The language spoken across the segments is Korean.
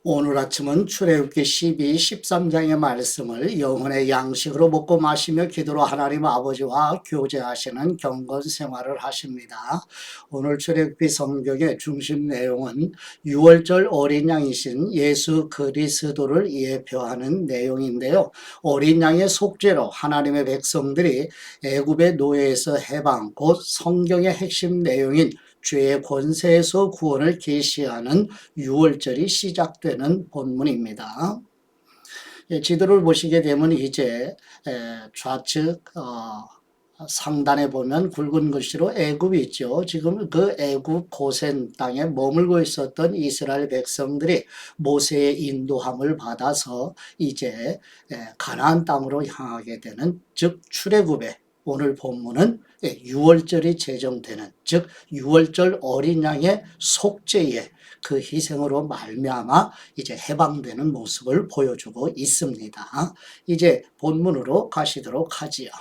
오늘 아침은 출애굽기 12, 13장의 말씀을 영혼의 양식으로 먹고 마시며 기도로 하나님 아버지와 교제하시는 경건 생활을 하십니다. 오늘 출애굽기 성경의 중심 내용은 유월절 어린 양이신 예수 그리스도를 예표하는 내용인데요. 어린 양의 속죄로 하나님의 백성들이 애굽의 노예에서 해방, 곧 성경의 핵심 내용인 죄의 권세에서 구원을 계시하는 유월절이 시작되는 본문입니다. 지도를 보시게 되면 이제 좌측 상단에 보면 굵은 글씨로 애굽이 있죠. 지금 그 애굽 고센 땅에 머물고 있었던 이스라엘 백성들이 모세의 인도함을 받아서 이제 가나안 땅으로 향하게 되는, 즉 출애굽의 오늘 본문은 유월절이 제정되는, 즉 유월절 어린 양의 속죄의 그 희생으로 말미암아 이제 해방되는 모습을 보여주고 있습니다. 이제 본문으로 가시도록 하지요.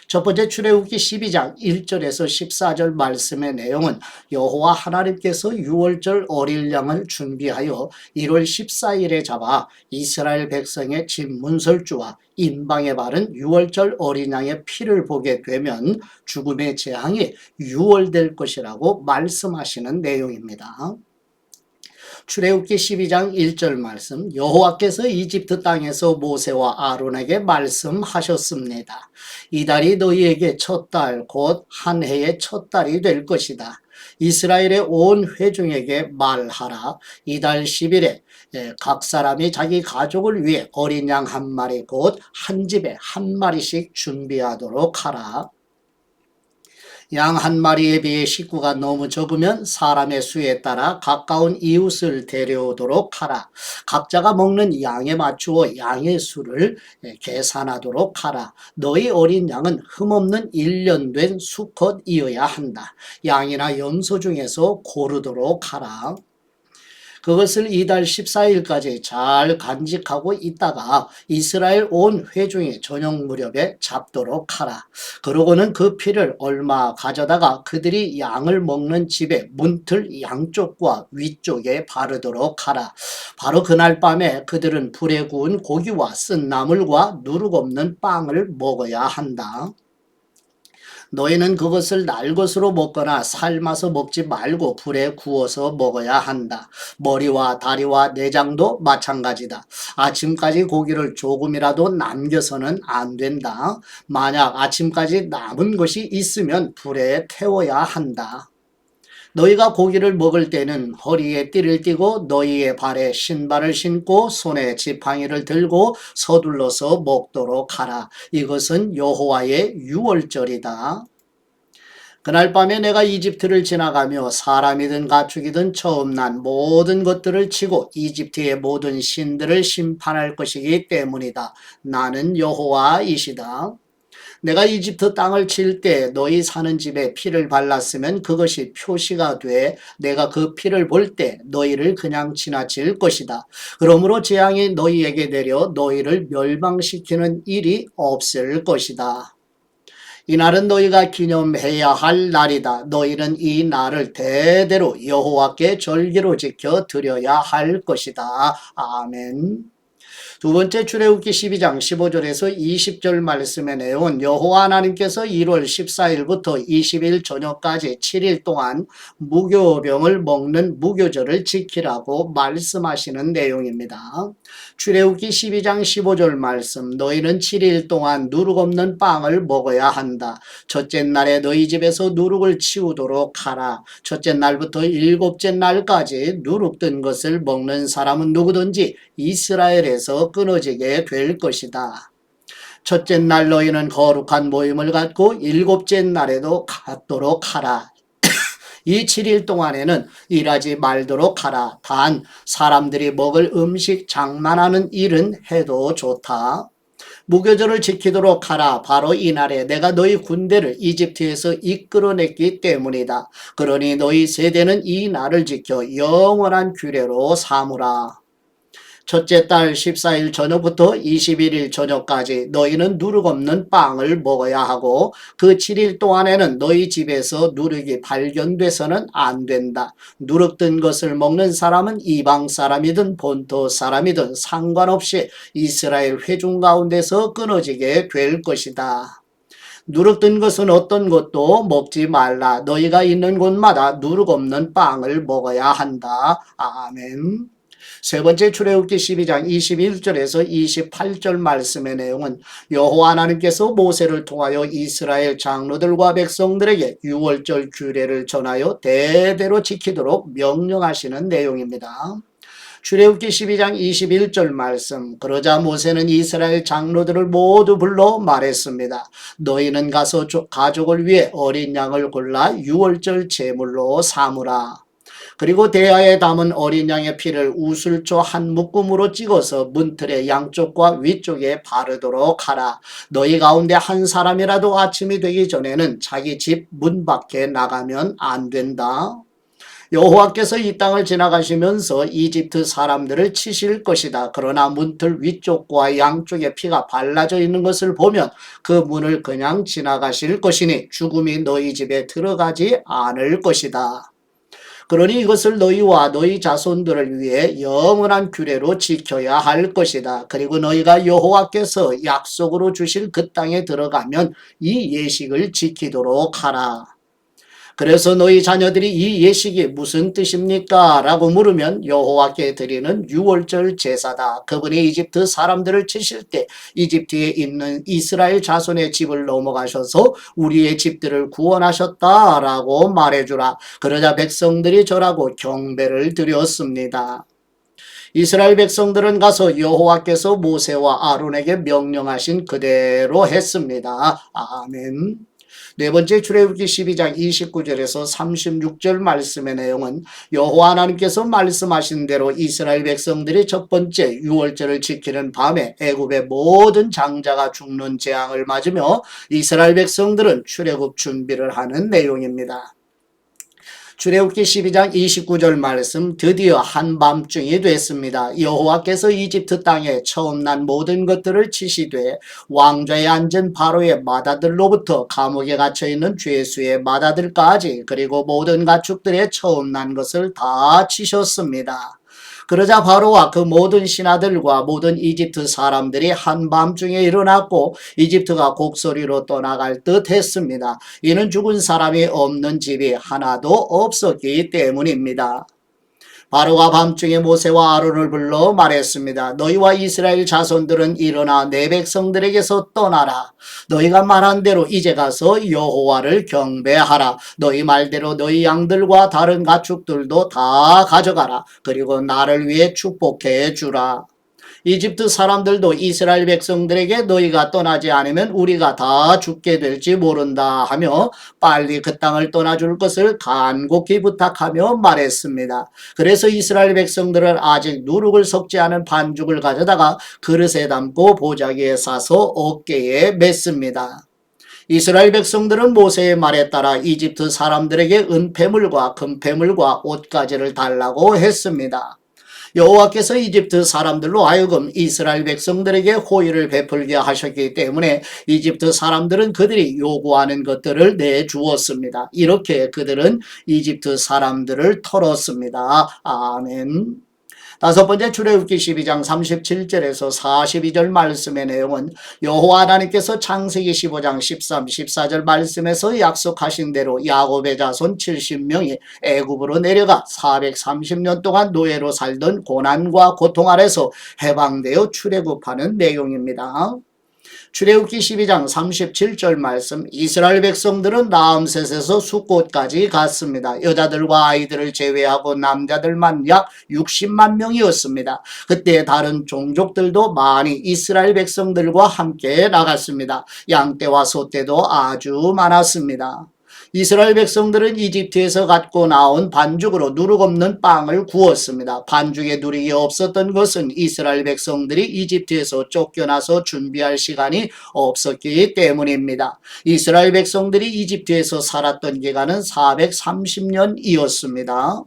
첫 번째 출애굽기 12장 1절에서 14절 말씀의 내용은 여호와 하나님께서 유월절 어린 양을 준비하여 1월 14일에 잡아 이스라엘 백성의 집 문설주와 임방에 바른 유월절 어린 양의 피를 보게 되면 죽음의 재앙이 유월될 것이라고 말씀하시는 내용입니다. 출애굽기 12장 1절 말씀, 여호와께서 이집트 땅에서 모세와 아론에게 말씀하셨습니다. 이달이 너희에게 첫 달, 곧 한 해의 첫 달이 될 것이다. 이스라엘의 온 회중에게 말하라. 이달 10일에 각 사람이 자기 가족을 위해 어린 양 한 마리, 곧 한 집에 한 마리씩 준비하도록 하라. 양 한 마리에 비해 식구가 너무 적으면 사람의 수에 따라 가까운 이웃을 데려오도록 하라. 각자가 먹는 양에 맞추어 양의 수를 계산하도록 하라. 너희 어린 양은 흠없는 1년 된 수컷이어야 한다. 양이나 염소 중에서 고르도록 하라. 그것을 이달 14일까지 잘 간직하고 있다가 이스라엘 온 회중이 저녁 무렵에 잡도록 하라. 그러고는 그 피를 얼마 가져다가 그들이 양을 먹는 집의 문틀 양쪽과 위쪽에 바르도록 하라. 바로 그날 밤에 그들은 불에 구운 고기와 쓴 나물과 누룩 없는 빵을 먹어야 한다. 너희는 그것을 날 것으로 먹거나 삶아서 먹지 말고 불에 구워서 먹어야 한다. 머리와 다리와 내장도 마찬가지다. 아침까지 고기를 조금이라도 남겨서는 안 된다. 만약 아침까지 남은 것이 있으면 불에 태워야 한다. 너희가 고기를 먹을 때는 허리에 띠를 띠고 너희의 발에 신발을 신고 손에 지팡이를 들고 서둘러서 먹도록 하라. 이것은 여호와의 유월절이다. 그날 밤에 내가 이집트를 지나가며 사람이든 가축이든 처음 난 모든 것들을 치고 이집트의 모든 신들을 심판할 것이기 때문이다. 나는 여호와이시다. 내가 이집트 땅을 칠 때 너희 사는 집에 피를 발랐으면 그것이 표시가 돼 내가 그 피를 볼 때 너희를 그냥 지나칠 것이다. 그러므로 재앙이 너희에게 내려 너희를 멸망시키는 일이 없을 것이다. 이날은 너희가 기념해야 할 날이다. 너희는 이 날을 대대로 여호와께 절기로 지켜 드려야 할 것이다. 아멘. 두 번째 출애굽기 12장 15절에서 20절 말씀의 내용은 여호와 하나님께서 1월 14일부터 20일 저녁까지 7일 동안 무교병을 먹는 무교절을 지키라고 말씀하시는 내용입니다. 출애굽기 12장 15절 말씀, 너희는 7일 동안 누룩 없는 빵을 먹어야 한다. 첫째 날에 너희 집에서 누룩을 치우도록 하라. 첫째 날부터 일곱째 날까지 누룩 든 것을 먹는 사람은 누구든지 이스라엘에서 끊어지게 될 것이다. 첫째 날 너희는 거룩한 모임을 갖고 일곱째 날에도 갖도록 하라. 이 7일 동안에는 일하지 말도록 하라. 단 사람들이 먹을 음식 장만하는 일은 해도 좋다. 무교절을 지키도록 하라. 바로 이날에 내가 너희 군대를 이집트에서 이끌어냈기 때문이다. 그러니 너희 세대는 이 날을 지켜 영원한 규례로 삼으라. 첫째 달 14일 저녁부터 21일 저녁까지 너희는 누룩 없는 빵을 먹어야 하고 그 7일 동안에는 너희 집에서 누룩이 발견돼서는 안 된다. 누룩 든 것을 먹는 사람은 이방 사람이든 본토 사람이든 상관없이 이스라엘 회중 가운데서 끊어지게 될 것이다. 누룩 든 것은 어떤 것도 먹지 말라. 너희가 있는 곳마다 누룩 없는 빵을 먹어야 한다. 아멘. 세 번째 출애굽기 12장 21절에서 28절 말씀의 내용은 여호와 하나님께서 모세를 통하여 이스라엘 장로들과 백성들에게 유월절 규례를 전하여 대대로 지키도록 명령하시는 내용입니다. 출애굽기 12장 21절 말씀. 그러자 모세는 이스라엘 장로들을 모두 불러 말했습니다. 너희는 가서 가족을 위해 어린 양을 골라 유월절 제물로 삼으라. 그리고 대야에 담은 어린 양의 피를 우슬초 한 묶음으로 찍어서 문틀의 양쪽과 위쪽에 바르도록 하라. 너희 가운데 한 사람이라도 아침이 되기 전에는 자기 집 문 밖에 나가면 안 된다. 여호와께서 이 땅을 지나가시면서 이집트 사람들을 치실 것이다. 그러나 문틀 위쪽과 양쪽에 피가 발라져 있는 것을 보면 그 문을 그냥 지나가실 것이니 죽음이 너희 집에 들어가지 않을 것이다. 그러니 이것을 너희와 너희 자손들을 위해 영원한 규례로 지켜야 할 것이다. 그리고 너희가 여호와께서 약속으로 주실 그 땅에 들어가면 이 예식을 지키도록 하라. 그래서 너희 자녀들이 이 예식이 무슨 뜻입니까? 라고 물으면 여호와께 드리는 유월절 제사다. 그분이 이집트 사람들을 치실 때 이집트에 있는 이스라엘 자손의 집을 넘어가셔서 우리의 집들을 구원하셨다라고 말해주라. 그러자 백성들이 절하고 경배를 드렸습니다. 이스라엘 백성들은 가서 여호와께서 모세와 아론에게 명령하신 그대로 했습니다. 아멘. 네 번째 출애굽기 12장 29절에서 36절 말씀의 내용은 여호와 하나님께서 말씀하신 대로 이스라엘 백성들이 첫 번째 유월절을 지키는 밤에 애굽의 모든 장자가 죽는 재앙을 맞으며 이스라엘 백성들은 출애굽 준비를 하는 내용입니다. 출애굽기 12장 29절 말씀. 드디어 한밤중이 됐습니다. 여호와께서 이집트 땅에 처음 난 모든 것들을 치시되 왕좌에 앉은 바로의 맏아들로부터 감옥에 갇혀있는 죄수의 맏아들까지 그리고 모든 가축들의 처음 난 것을 다 치셨습니다. 그러자 바로와 그 모든 신하들과 모든 이집트 사람들이 한밤중에 일어났고 이집트가 곡소리로 떠나갈 듯 했습니다. 이는 죽은 사람이 없는 집이 하나도 없었기 때문입니다. 바로가 밤중에 모세와 아론을 불러 말했습니다. 너희와 이스라엘 자손들은 일어나 내 백성들에게서 떠나라. 너희가 말한 대로 이제 가서 여호와를 경배하라. 너희 말대로 너희 양들과 다른 가축들도 다 가져가라. 그리고 나를 위해 축복해 주라. 이집트 사람들도 이스라엘 백성들에게 너희가 떠나지 않으면 우리가 다 죽게 될지 모른다 하며 빨리 그 땅을 떠나줄 것을 간곡히 부탁하며 말했습니다. 그래서 이스라엘 백성들은 아직 누룩을 섞지 않은 반죽을 가져다가 그릇에 담고 보자기에 싸서 어깨에 맸습니다. 이스라엘 백성들은 모세의 말에 따라 이집트 사람들에게 은폐물과 금폐물과 옷가지를 달라고 했습니다. 여호와께서 이집트 사람들로 하여금 이스라엘 백성들에게 호의를 베풀게 하셨기 때문에 이집트 사람들은 그들이 요구하는 것들을 내주었습니다. 이렇게 그들은 이집트 사람들을 털었습니다. 아멘. 다섯 번째 출애굽기 12장 37절에서 42절 말씀의 내용은 여호와 하나님께서 창세기 15장 13, 14절 말씀에서 약속하신 대로 야곱의 자손 70명이 애굽으로 내려가 430년 동안 노예로 살던 고난과 고통 아래서 해방되어 출애굽하는 내용입니다. 출애굽기 12장 37절 말씀. 이스라엘 백성들은 라암셋에서 숫곳까지 갔습니다. 여자들과 아이들을 제외하고 남자들만 약 60만 명이었습니다. 그때 다른 종족들도 많이 이스라엘 백성들과 함께 나갔습니다. 양떼와 소떼도 아주 많았습니다. 이스라엘 백성들은 이집트에서 갖고 나온 반죽으로 누룩 없는 빵을 구웠습니다. 반죽에 누룩이 없었던 것은 이스라엘 백성들이 이집트에서 쫓겨나서 준비할 시간이 없었기 때문입니다. 이스라엘 백성들이 이집트에서 살았던 기간은 430년이었습니다.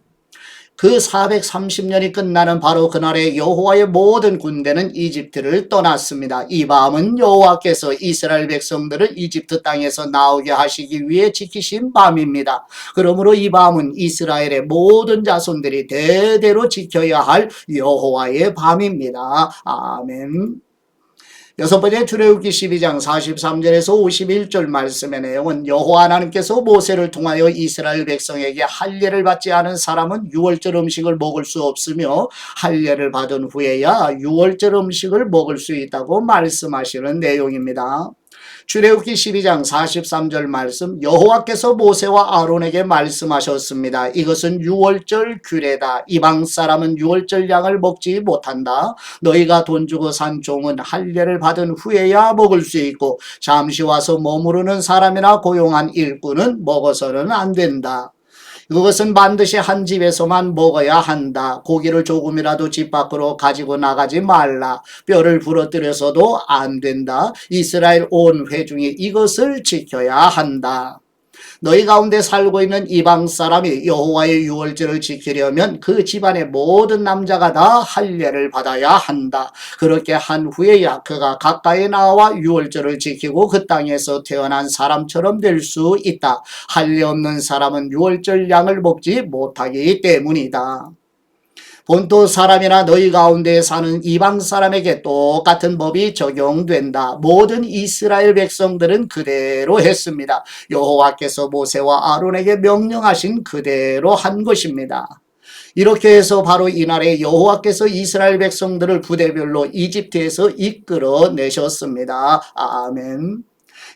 그 430년이 끝나는 바로 그날에 여호와의 모든 군대는 이집트를 떠났습니다. 이 밤은 여호와께서 이스라엘 백성들을 이집트 땅에서 나오게 하시기 위해 지키신 밤입니다. 그러므로 이 밤은 이스라엘의 모든 자손들이 대대로 지켜야 할 여호와의 밤입니다. 아멘. 여섯 번째 출애굽기 12장 43절에서 51절 말씀의 내용은 여호와 하나님께서 모세를 통하여 이스라엘 백성에게 할례를 받지 않은 사람은 유월절 음식을 먹을 수 없으며 할례를 받은 후에야 유월절 음식을 먹을 수 있다고 말씀하시는 내용입니다. 출애굽기 12장 43절 말씀, 여호와께서 모세와 아론에게 말씀하셨습니다. 이것은 유월절 규례다. 이방 사람은 유월절 양을 먹지 못한다. 너희가 돈 주고 산 종은 할례를 받은 후에야 먹을 수 있고 잠시 와서 머무르는 사람이나 고용한 일꾼은 먹어서는 안 된다. 그것은 반드시 한 집에서만 먹어야 한다. 고기를 조금이라도 집 밖으로 가지고 나가지 말라. 뼈를 부러뜨려서도 안 된다. 이스라엘 온 회중이 이것을 지켜야 한다. 너희 가운데 살고 있는 이방 사람이 여호와의 유월절을 지키려면 그 집안의 모든 남자가 다 할례를 받아야 한다. 그렇게 한 후에야 그가 가까이 나와 유월절을 지키고 그 땅에서 태어난 사람처럼 될 수 있다. 할례 없는 사람은 유월절 양을 먹지 못하기 때문이다. 본토 사람이나 너희 가운데 사는 이방 사람에게 똑같은 법이 적용된다. 모든 이스라엘 백성들은 그대로 했습니다. 여호와께서 모세와 아론에게 명령하신 그대로 한 것입니다. 이렇게 해서 바로 이날에 여호와께서 이스라엘 백성들을 부대별로 이집트에서 이끌어 내셨습니다. 아멘.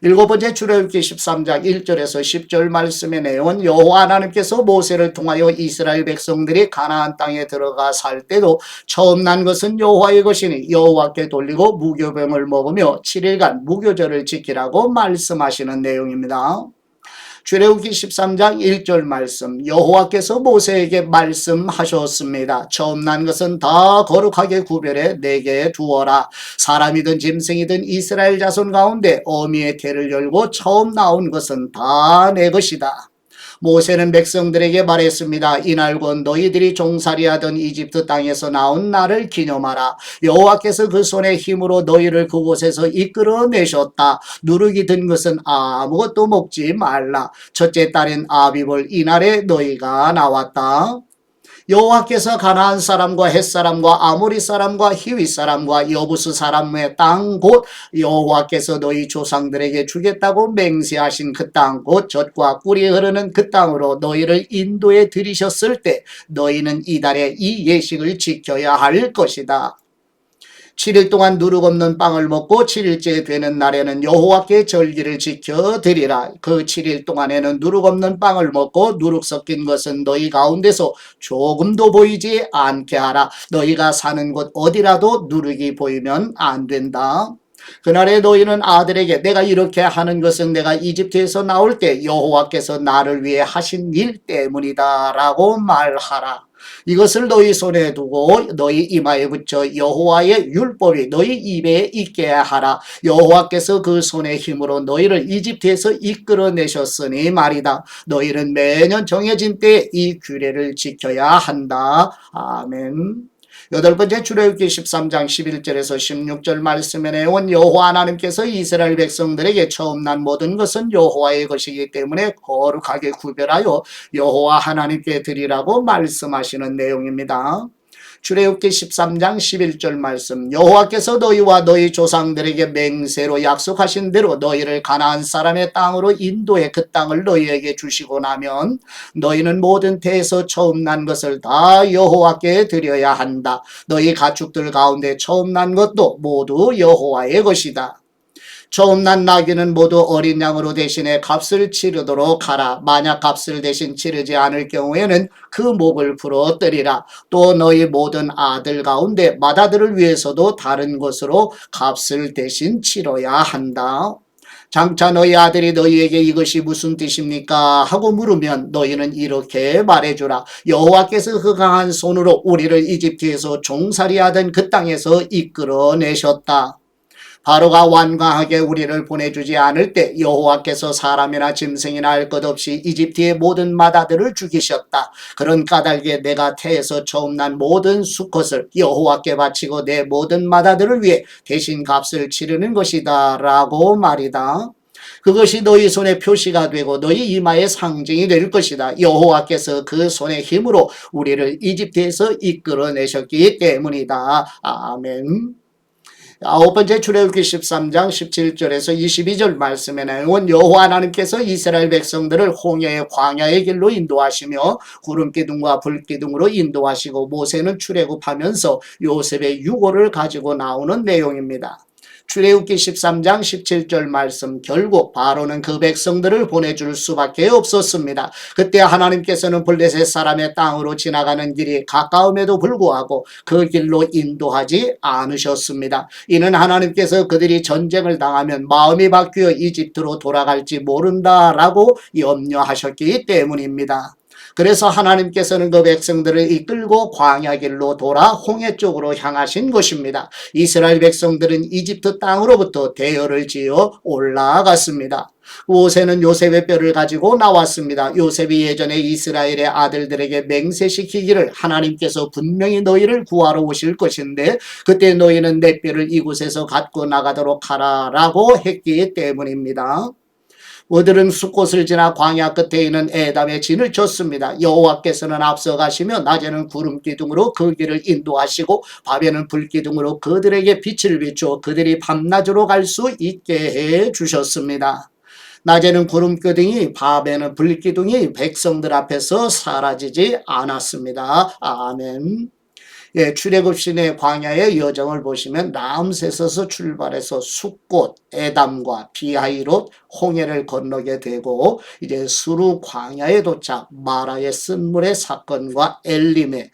일곱 번째 출애굽기 13장 1절에서 10절 말씀의 내용은 여호와 하나님께서 모세를 통하여 이스라엘 백성들이 가나안 땅에 들어가 살 때도 처음 난 것은 여호와의 것이니 여호와께 돌리고 무교병을 먹으며 7일간 무교절을 지키라고 말씀하시는 내용입니다. 출애굽기 13장 1절 말씀, 여호와께서 모세에게 말씀하셨습니다. 처음 난 것은 다 거룩하게 구별해 내게 두어라. 사람이든 짐승이든 이스라엘 자손 가운데 어미의 태를 열고 처음 나온 것은 다 내 것이다. 모세는 백성들에게 말했습니다. 이날곧 너희들이 종살이하던 이집트 땅에서 나온 날을 기념하라. 여호와께서 그 손의 힘으로 너희를 그곳에서 이끌어내셨다. 누룩이 든 것은 아무것도 먹지 말라. 첫째 딸인 아비볼 이날에 너희가 나왔다. 여호와께서 가나안 사람과 헷 사람과 아모리 사람과 히위 사람과 여부스 사람의 땅 곧 여호와께서 너희 조상들에게 주겠다고 맹세하신 그 땅 곧 젖과 꿀이 흐르는 그 땅으로 너희를 인도해 들이셨을 때 너희는 이달에 이 예식을 지켜야 할 것이다. 7일 동안 누룩 없는 빵을 먹고 7일째 되는 날에는 여호와께 절기를 지켜 드리라. 그 7일 동안에는 누룩 없는 빵을 먹고 누룩 섞인 것은 너희 가운데서 조금도 보이지 않게 하라. 너희가 사는 곳 어디라도 누룩이 보이면 안 된다. 그날에 너희는 아들에게 내가 이렇게 하는 것은 내가 이집트에서 나올 때 여호와께서 나를 위해 하신 일 때문이다 라고 말하라. 이것을 너희 손에 두고 너희 이마에 붙여 여호와의 율법이 너희 입에 있게 하라. 여호와께서 그 손의 힘으로 너희를 이집트에서 이끌어내셨으니 말이다. 너희는 매년 정해진 때에 이 규례를 지켜야 한다. 아멘. 여덟 번째 출애굽기 13장 11절에서 16절 말씀의 내용은 여호와 하나님께서 이스라엘 백성들에게 처음 난 모든 것은 여호와의 것이기 때문에 거룩하게 구별하여 여호와 하나님께 드리라고 말씀하시는 내용입니다. 출애굽기 13장 11절 말씀, 여호와께서 너희와 너희 조상들에게 맹세로 약속하신 대로 너희를 가나안 사람의 땅으로 인도해 그 땅을 너희에게 주시고 나면 너희는 모든 태에서 처음 난 것을 다 여호와께 드려야 한다. 너희 가축들 가운데 처음 난 것도 모두 여호와의 것이다. 처음 난 나귀는 모두 어린 양으로 대신해 값을 치르도록 하라. 만약 값을 대신 치르지 않을 경우에는 그 목을 부러뜨리라. 또 너희 모든 아들 가운데 맏아들을 위해서도 다른 것으로 값을 대신 치러야 한다. 장차 너희 아들이 너희에게 이것이 무슨 뜻입니까? 하고 물으면 너희는 이렇게 말해주라. 여호와께서 그 강한 손으로 우리를 이집트에서 종살이하던 그 땅에서 이끌어내셨다. 바로가 완강하게 우리를 보내주지 않을 때 여호와께서 사람이나 짐승이나 할 것 없이 이집트의 모든 마다들을 죽이셨다. 그런 까닭에 내가 태에서 처음 난 모든 수컷을 여호와께 바치고 내 모든 마다들을 위해 대신 값을 치르는 것이다 라고 말이다. 그것이 너희 손의 표시가 되고 너희 이마의 상징이 될 것이다. 여호와께서 그 손의 힘으로 우리를 이집트에서 이끌어내셨기 때문이다. 아멘. 아홉 번째 출애굽기 13장 17절에서 22절 말씀에 나온 여호와 하나님께서 이스라엘 백성들을 홍해의 광야의 길로 인도하시며 구름 기둥과 불 기둥으로 인도하시고 모세는 출애굽하면서 요셉의 유고를 가지고 나오는 내용입니다. 출애굽기 13장 17절 말씀 결국 바로는 그 백성들을 보내줄 수밖에 없었습니다. 그때 하나님께서는 블레셋 사람의 땅으로 지나가는 길이 가까움에도 불구하고 그 길로 인도하지 않으셨습니다. 이는 하나님께서 그들이 전쟁을 당하면 마음이 바뀌어 이집트로 돌아갈지 모른다라고 염려하셨기 때문입니다. 그래서 하나님께서는 그 백성들을 이끌고 광야길로 돌아 홍해 쪽으로 향하신 것입니다. 이스라엘 백성들은 이집트 땅으로부터 대열을 지어 올라갔습니다. 모세는 요셉의 뼈를 가지고 나왔습니다. 요셉이 예전에 이스라엘의 아들들에게 맹세시키기를 하나님께서 분명히 너희를 구하러 오실 것인데 그때 너희는 내 뼈를 이곳에서 갖고 나가도록 하라 라고 했기 때문입니다. 그들은 숫곳을 지나 광야 끝에 있는 에담에 진을 쳤습니다. 여호와께서는 앞서가시며 낮에는 구름 기둥으로 그 길을 인도하시고 밤에는 불 기둥으로 그들에게 빛을 비추어 그들이 밤낮으로 갈 수 있게 해 주셨습니다. 낮에는 구름 기둥이 밤에는 불 기둥이 백성들 앞에서 사라지지 않았습니다. 아멘. 예, 출애굽신의 광야의 여정을 보시면 라암세스에서 출발해서 숫곳, 에담과 비하이롯, 홍해를 건너게 되고 이제 수루 광야에 도착, 마라의 쓴물의 사건과 엘림의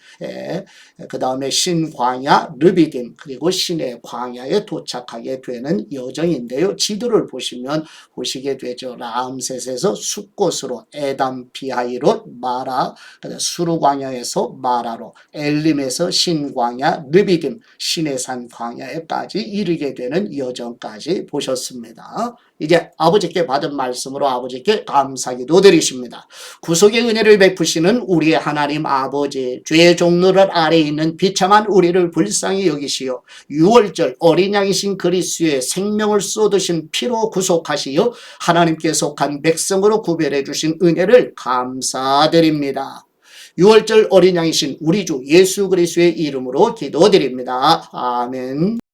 그 다음에 신광야, 르비딤 그리고 신의 광야에 도착하게 되는 여정인데요. 지도를 보시면 보시게 되죠. 라암셋에서 숫곳으로 에담, 비하이롯, 마라, 수루 광야에서 마라로, 엘림에서 신광야, 르비딤, 시내산 광야에까지 이르게 되는 여정까지 보셨습니다. 이제 아버지께 받은 말씀으로 아버지께 감사기도 드리십니다. 구속의 은혜를 베푸시는 우리의 하나님 아버지, 죄의 종로를 아래에 있는 비참한 우리를 불쌍히 여기시어 6월절 어린 양이신 그리스도의 생명을 쏟으신 피로 구속하시어 하나님께 속한 백성으로 구별해 주신 은혜를 감사드립니다. 6월절 어린 양이신 우리 주 예수 그리스도의 이름으로 기도드립니다. 아멘.